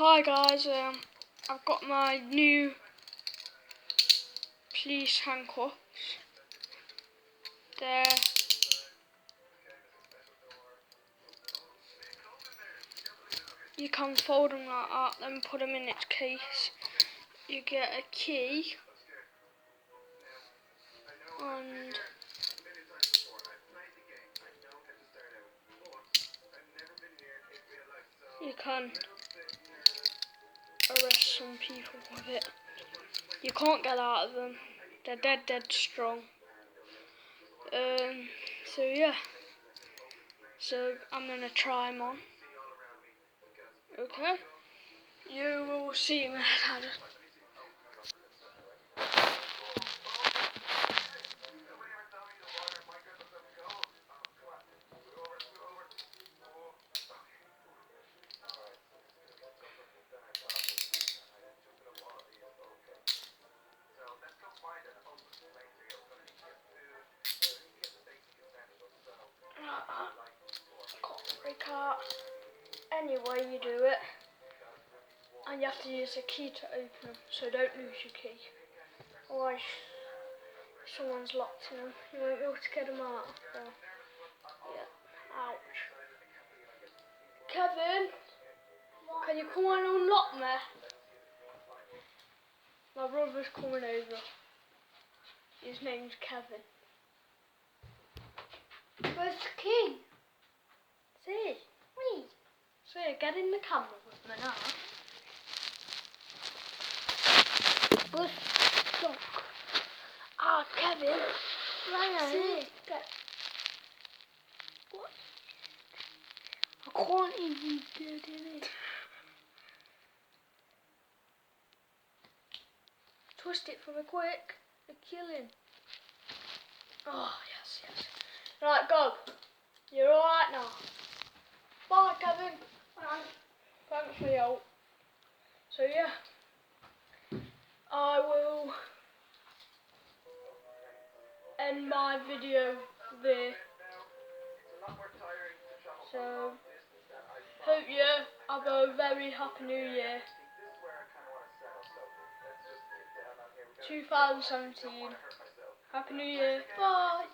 Hi guys, I've got my new police handcuffs. There. You can fold them like that, then put them in its case. You get a key, and you can arrest some people with it. You can't get out of them. They're dead strong. So yeah. So I'm gonna try them on. Okay. You will see me. Break out. Anyway, you do it, and you have to use a key to open them, so don't lose your key. Otherwise, someone's locked in them. You won't be able to get them out. So, yeah. Ouch. Kevin, can you come and unlock me? My brother's coming over. His name's Kevin. Where's the key? See? Wait. See, get in the camera with me now. Where's the dog? Ah, Kevin. Right. See? What? I can't even get in it. Twist it for me quick. They're killing. Oh, yes. Right, go. You're alright now. Bye, Kevin. Bye. Thanks for your help. So, yeah. I will end my video there. So, hope you have a very happy new year. 2017. Happy New Year. Bye.